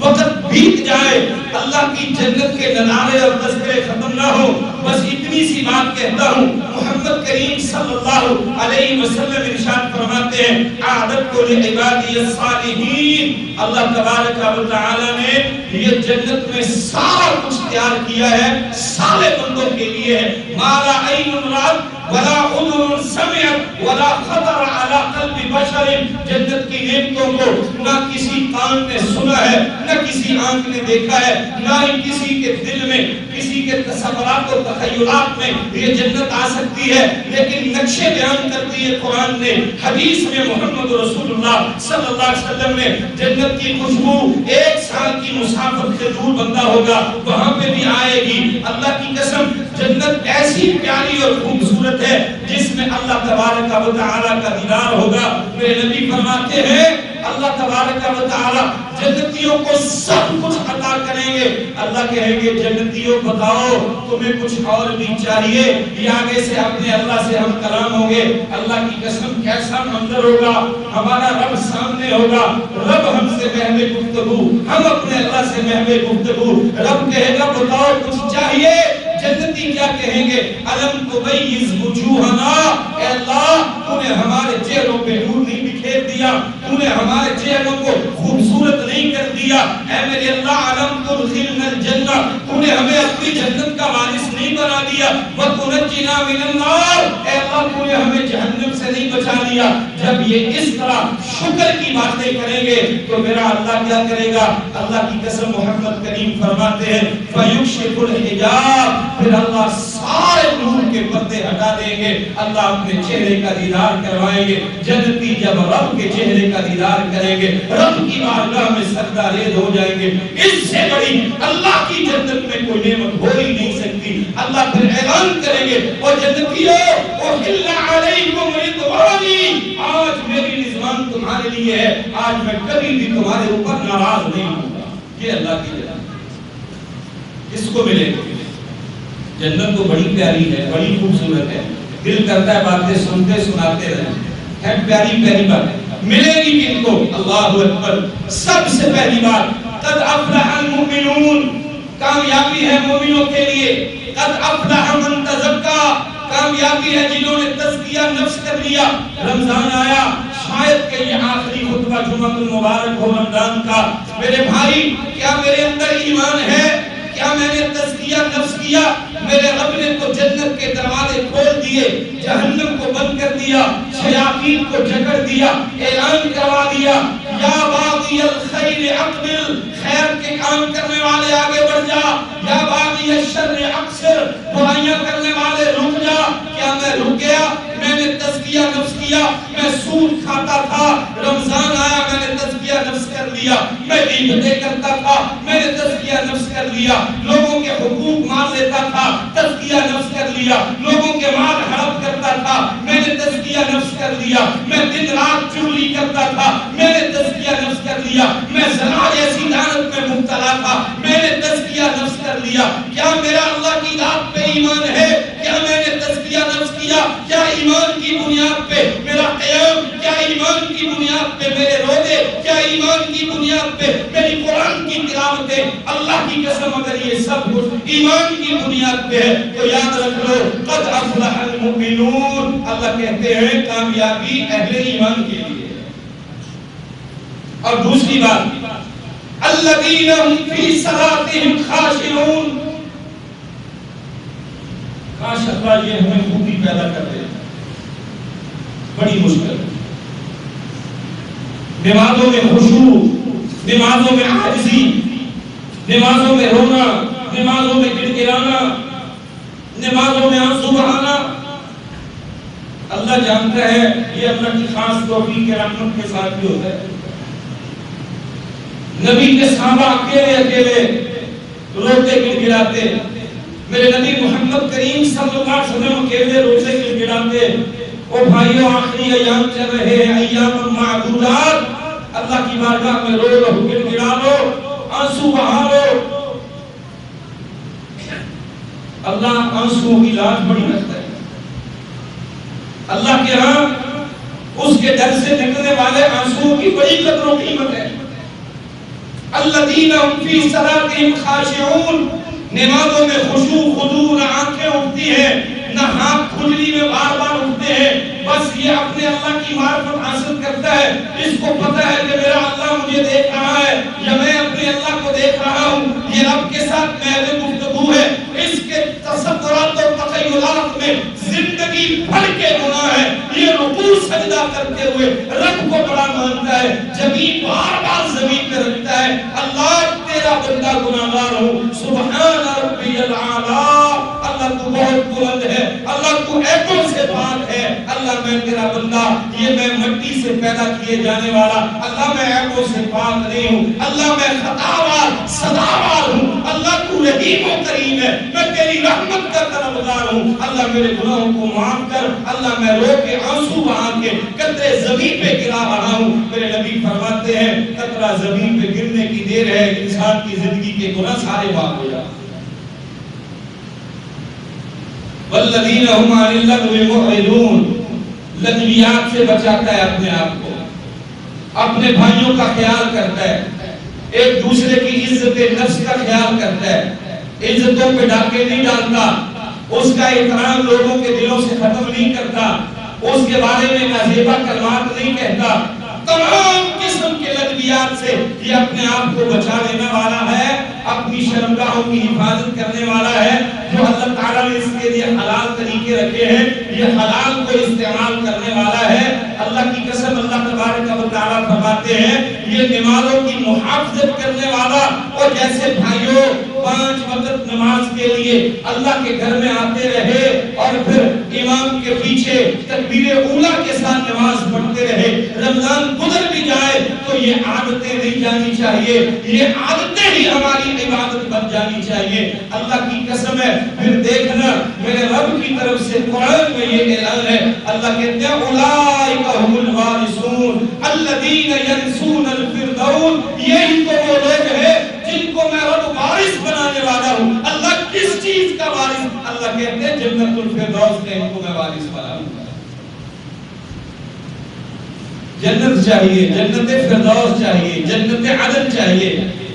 وقت بیت جائے، اللہ کی جنت کے نظارے اور تذکرے ختم نہ ہو. بس اتنی سی بات کہتا ہوں. محمد کریم صلی اللہ علیہ وسلم ارشاد فرماتے ہیں اعددت لعبادی الصالحین. اللہ تبارک و تعالی نے یہ جنت میں سارا کچھ تیار کیا ہے صالح بندوں کے لیے ہے. ما لا عین رأت ولا اذن سمعت ولا خطر على قلب بشر. جنت کی نعمتوں کو نہ کسی کان نے سنا ہے، نہ کسی آنکھ نے دیکھا ہے، نہ ہی کسی کے دل میں، کسی کے تصورات اور تخیلات میں یہ جنت آ سکتی ہے. لیکن نقشے بیان کرتی ہے قرآن نے، حدیث میں محمد رسول اللہ صلی اللہ علیہ وسلم نے. جنت کی خوشبو 1 سال کی مسافت سے دور بندہ ہوگا وہاں پہ بھی آئے گی. اللہ کی قسم جنت ایسی پیاری اور خوبصورت ہے جس میں اللہ تبارک و تعالی کا دیدار ہوگا. میرے نبی فرماتے ہیں اللہ تبارک و تعالی جنتیوں کو سب کچھ عطا کریں گے. اللہ کہیں گے جنتیوں بتاؤ تمہیں کچھ اور بھی چاہیے؟ یہ آگے سے اپنے اللہ سے ہم کلام ہوں گے. اللہ کی قسم کیسا منظر ہوگا. ہمارا رب سامنے ہوگا، رب ہم سے محو گفتگو، ہم اپنے اللہ سے محو گفتگو. رب کہے گا بتاؤ کچھ چاہیے؟ جنتی کیا کہیں گے؟ الم تبیض وجوہنا. اے اللہ تو نے ہمارے چہروں پہ نور نہیں بکھیر دیا، تو نے ہمارے چہروں کو خوبصورت نہیں کر دیا. اے میرے اللہ الم تدخلنا الجنہ. تو نے ہمیں اپنی جنت کا وارث نہیں بنا دیا. وتنجنا من النار. اے اللہ تو نے ہمیں جہنم سے نہیں بچا لیا. جب یہ اس طرح شکر کی باتیں کریں گے تو میرا اللہ کیا کرے گا؟ اللہ کی قسم محمد کریم فرماتے ہیں فیکشف الحجاب. پھر اللہ سارے نور کے پردے ہٹا دیں گے. اللہ اپنے چہرے کا دیدار کروائیں گے. جنتی جب رب کے چہرے کا دیدار کریں گے رب کی بارگاہ میں سجدہ ریز ہو جائیں گے. اس سے بڑی اللہ کی جنت میں کوئی نعمت ہو ہی نہیں سکتی. اللہ پھر اعلان کریں گے اور جنتیوں احل علیکم رضوانی. آج میری رضوان تمہارے لیے ہے، آج میں کبھی بھی تمہارے اوپر ناراض نہیں ہوں گا. یہ اللہ کی جنت کس کو ملے گی؟ جنت تو بڑی پیاری ہے، بڑی خوبصورت ہے. دل کرتا ہے باتیں سنتے سناتے رہیں. ہے پیاری پیاری بات ملے گی کن کو؟ اللہ اکبر. سب سے پہلی بات قد افلح المؤمنون. کامیابی ہے مومنوں کے لیے. قد افلح من تزکا. کامیابی ہے جنہوں نے تزکیہ نفس کر لیا. رمضان آیا، شاید کہ یہ آخری خطبہ جمعہ المبارک ہو رمضان کا. میرے بھائی کیا میرے اندر ایمان ہے؟ کیا میں نے تزکیہ نفس کیا؟ میرے رب نے تو جنت کے دروازے کھول دیے، جہنم کو بند کر دیا، شیاطین کو جکڑ دیا، اعلان کروا دیا یا باغی الخیر اقبل. خیر کے کام کرنے والے آگے بڑھ جا. یا باغی الشر اقصر. برائیاں کرنے والے رک جا. کیا میں رک گیا؟ میں نے تزکیہ نفس کیا. میں سود کھاتا تھا، رمضان آیا میں نے تزکیہ نفس کر لیا. میں غیبتیں کرتا تھا، میں نے تزکیہ نفس کر لیا. لوگوں کے حقوق مار لیتا تھا، تزکیہ نفس کر لیا. لوگوں کے مال ہڑپ کرتا تھا، میں نے تزکیہ نفس کر لیا. میں دن رات چغلی کرتا تھا، میں نے تزکیہ نفس کر لیا. میں زنا جیسی لعنت میں مبتلا تھا، میں نے تزکیہ نفس کر لیا. کیا میرا اللہ کی ذات پہ ایمان ہے؟ کیا میں نے تزکیہ نفس کیا؟ کیا ایمان کی بنیاد پہ میرا قیام؟ کیا ایمان کی بنیاد پہ میرے روزے؟ کیا ایمان کی بنیاد پہ میری قرآن کی تلاوتیں، اللہ کی قسم اگر یہ سب کچھ ایمان کی بنیاد پہ ہے تو یاد رکھ لو قد افلح المؤمنون، اللہ کہتے ہیں کامیابی اہل ایمان کے لیے۔ اور دوسری بات الذین هم فی صلاتهم خاشعون، کاش اللہ یہ ہمیں خوبی پیدا کر دے، بڑی مشکل ہے۔ نمازوں میں خشوع، نمازوں میں عاجزی، نمازوں میں رونا، نمازوں میں گڑگڑانا، نمازوں میں آنسو بہانا، اللہ جانتا ہے یہ اللہ کی خاص توفیق رحمت کے ساتھ بھی ہوتا ہے۔ نبی کے صحابہ اکیلے اکیلے روتے گڑگڑاتے، میرے نبی محمد کریم صلی اللہ علیہ وسلم اکیلے روتے گڑگڑاتے۔ او بھائیو آخری ایام چل رہے ہیں، ایام معدودات، اللہ کی بارگاہ میں رو لو، گڑگڑا لو، آنسو بہا لو۔ اللہ آنسو کی لاج بڑی رکھتا ہے، اللہ کے ہاں اس کے در سے نکلنے والے آنسو کی بڑی قدر و قیمت ہے۔ الذین هم فی صلاتهم خاشعون، نمازوں میں خشوع خضوع، نہ آنکھیں اٹھتی ہیں نہ ہاتھ کھجلی میں بار بار اٹھتے ہیں، بس یہ اپنے اللہ کی معرفت حاصل کرتا ہے، اس کو پتہ ہے کہ میرا اللہ مجھے دیکھ رہا ہے یا میں اپنے اللہ کو دیکھ رہا ہوں، یہ رب کے ساتھ محض گفتگو ہے، اس کے تصورات اور تخیلات میں زندگی بھر کے گناہ ہے، یہ رکوع سجدہ کرتے ہوئے رب کو بڑا مانتا ہے، زمین بار بار زمین پہ رکھتا ہے، اللہ تیرا بندہ گناہگار ہوں، سبحان ربی العالی، اللہ تو بہت بلند ہے، اللہ تو عیبوں سے پاک ہے، اللہ میں تیرا بندہ، یہ میں مٹی سے پیدا کیے جانے والا، اللہ میں عیبوں سے پاک نہیں ہوں، اللہ میں خطاوار سزاوار ہوں، اللہ تو رحیم و کریم ہے، میں تیری رحمت کا طلبگار ہوں، اللہ میرے گناہوں کو معاف کر، اللہ میں رو کے آنسو بہا کے قطرے زمین پہ گرا رہا ہوں۔ میرے نبی فرماتے ہیں قطرہ زمین پہ گرنے کی دیر ہے، انسان کی زندگی کے گناہ سارے معاف ہو جائیں۔ والذین هم عن اللغو معرضون، لغویات سے بچاتا ہے اپنے آپ کو، اپنے بھائیوں کا خیال کرتا ہے، ایک دوسرے کی عزت نفس کا خیال کرتا ہے، عزتوں پہ ڈاکے نہیں ڈالتا، اس کا احترام لوگوں کے دلوں سے ختم نہیں کرتا، اس کے بارے میں نازیبا کلمات نہیں کہتا، تمام قسم کے لغویات سے یہ اپنے آپ کو بچا لینے والا ہے، اپنی شرمگاہوں کی حفاظت کرنے والا ہے۔ جو اللہ تعالیٰ نے اس کے لیے حلال طریقے رکھے ہیں، یہ حلال کو استعمال کرنے والا ہے۔ اللہ کی قسم اللہ تبارک و تعالیٰ فرماتے ہیں یہ نمازوں کی محافظت کرنے والا، اور جیسے بھائیوں 5 وقت نماز کے لیے اللہ کے گھر میں آتے رہے اور پھر امام کے پیچھے تکبیر اولیٰ کے ساتھ نماز پڑھتے رہے، رمضان گزر بھی جائے تو یہ عادتیں نہیں جانی چاہیے، یہ عادتیں ہی ہماری عبادت بن جانی چاہیے۔ اللہ کی قسم ہے، پھر دیکھنا میرے رب کی طرف سے قرآن میں یہ اعلان ہے، اللہ کہتے ہیں اولئک هم الوارثون الذین یرثون الفردوس، یہی تو وہ لوگ ہیں جن کو میں رب وارث بنانے والا ہوں۔ اللہ کس چیز کا وارث؟ اللہ کہتے ہیں جنت الفردوس کا ان کو میں وارث بناؤں گا۔ جنت چاہیے، جنت فردوس چاہیے، جنت عدن چاہیے،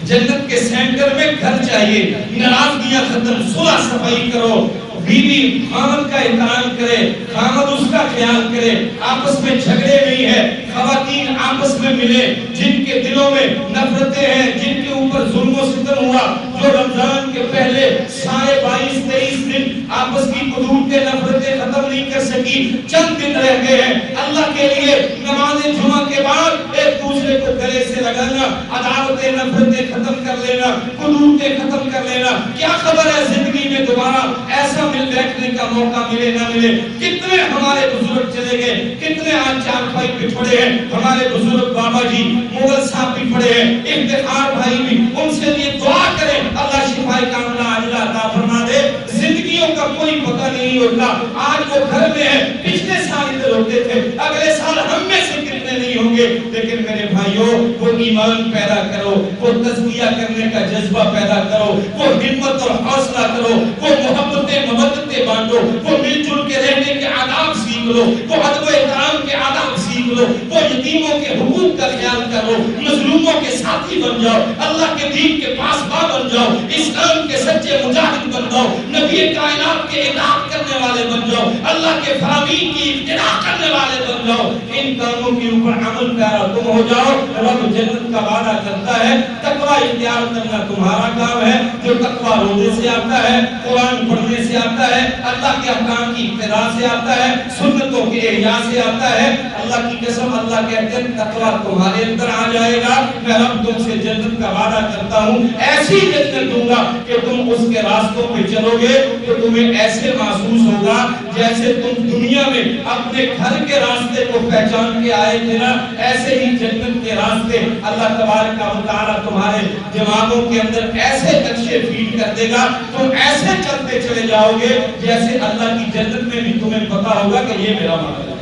جنت کے سینٹر میں گھر چاہیے، ناراضگیاں ختم، صلح صفائی کرو، بیوی خامد کا احترام کرے، خامد اس کا خیال کرے، آپس میں جھگڑے نہیں ہے، خواتین آپس میں ملے، جن کے دلوں میں نفرتیں ہیں، جن کے اوپر ظلم و ستم ہوا، جو رمضان کے پہلے سارے 22-23 دن آپس کی قدورتیں نفرتیں ختم نہیں کر سکی، چند دن رہ گئے ہیں، اللہ کے لیے نماز جمعہ کے بعد ایک دوسرے کو گلے سے لگانا، عداوتیں نفرتیں ختم کر لینا، قدورتیں ختم کر لینا، کیا خبر ہے زندگی میں دوبارہ ایسا مل بیٹھنے کا موقع ملے نہ ملے۔ کتنے ہمارے بزرگ چلے گئے، کتنے آج چار بھائی بھی پڑے ہیں، ہمارے بزرگ بابا جی مغل صاحب بھی پڑے ہیں، افتخار بھائی بھی، ان سے لیے دعا کریں اللہ شفاء کاملہ عاجلہ عطا فرما دے۔ زندگیوں کا کوئی پتہ نہیں ہوتا، آج وہ گھر میں ہے، پچھلے سال ادھر ہوتے تھے، اگلے سال ہم میں سے کتنے نہیں ہوں گے، لیکن میرے بھائیوں وہ ایمان پیدا کرو، وہ تزکیہ کرنے کا جذبہ پیدا کرو، وہ ہمت اور حوصلہ کرو، وہ محبتیں مودتیں بانٹو، وہ مل جل کے رہنے کے آداب سیکھ لو، وہ ادب و احترام کے آداب سیکھ لو, وہ یتیموں کے حقوق کا خیال کرو, مظلوموں کے ساتھی بن جاؤ, اللہ کے دین کے پاسباں بن جاؤ, اسلام کے سچے مجاہد بن جاؤ, نبی کائنات کے اطاعت کرنے والے بن جاؤ, اللہ کے فرامین کی ابتدا کرنے والے بن جاؤ. ان کاموں کے اوپر عمل پیرا تم ہو جاؤ. رب جنت کا وعدہ کرتا ہے. تقوی اختیار کرنا تمہارا کام ہے. جو تقوی روزے سے آتا ہے, قرآن پڑھنے سے آتا ہے, اللہ کے احکام کی ابتدا سے آتا ہے, سنتوں کے احیاء سے آتا ہے. اللہ کی قسم, اللہ کہتے ہیں تقوی تمہارے اندر آ جائے گا, میں رب تم سے جنت کا وعدہ کرتا ہوں. ایسی جنت دوں گا کہ تم اس کے راستوں پہ چلو گے تو تمہیں ایسے محسوس ہوگا جیسے تم دنیا میں اپنے گھر کے راستے کو پہچان کے آئے تھے نا, ایسے ہی جنت کے راستے اللہ تبارک و تعالیٰ تمہارے دماغوں کے اندر ایسے نقشے فیڈ کر دے گا, تم ایسے چلتے چلے جاؤ گے جیسے اللہ کی جنت میں بھی تمہیں پتا ہوگا کہ یہ میرا مقصد ہے.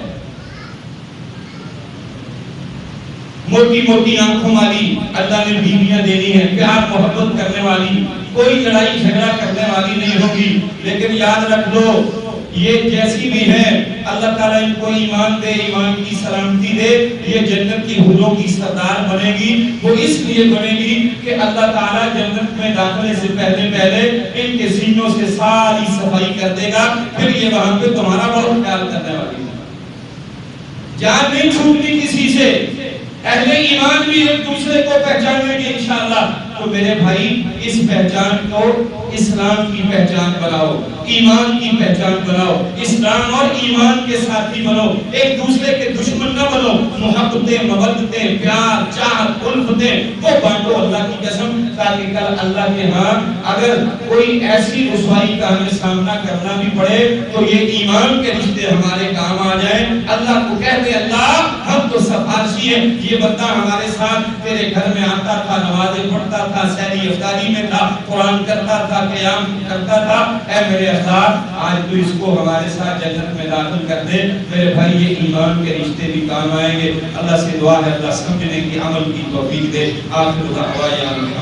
موٹی موٹی آنکھوں والی اللہ نے بیویاں دینی ہیں, پیار محبت کرنے والی, کوئی لڑائی جھگڑا کرنے والی نہیں ہوگی. لیکن یاد رکھ لو, یہ جیسی بھی ہے اللہ تعالیٰ ان کو ایمان دے, ایمان کی سلامتی دے. یہ جنت کی حوروں کی سردار بنے گی. وہ اس لیے بنے گی کہ اللہ تعالیٰ جنت میں داخلے سے پہلے ان کے سینوں سے ساری صفائی کر دے گا. پھر یہ وہاں پہ تمہارا بہت خیال کرنے والی ہے. جان نہیں چھوٹنی کسی سے. اہل ایمان بھی ایک دوسرے کو پہچانیں گے انشاءاللہ. تو میرے بھائی, اس پہچان کو اسلام کی پہچان بناؤ, ایمان کی پہچان بناؤ, اسلام اور ایمان کے ساتھی بنو, ایک دوسرے کے دشمن نہ بنو. محبتیں, مودتیں, پیار, چاہت, الفتیں وہ بانٹو اللہ کی قسم, تاکہ کل اللہ کے ہاں اگر کوئی ایسی رسوائی کا ہمیں سامنا کرنا بھی پڑے تو یہ ایمان کے رشتے ہمارے کام آ جائیں. اللہ کو کہتے اللہ ہم تو سفارشی ہیں, یہ بندہ ہمارے ساتھ تیرے گھر میں آتا تھا, نمازیں پڑھتا تھا, سحری افطاری میں تھا, قرآن کرتا تھا, قیام کرتا تھا. اے میرے اللہ, آج تو اس کو ہمارے ساتھ جنت میں داخل کر دے. میرے بھائی, یہ ایمان کے رشتے بھی کام آئیں گے. اللہ سے دعا ہے اللہ سمجھنے کی, عمل کی توفیق دے. آخر دعوانا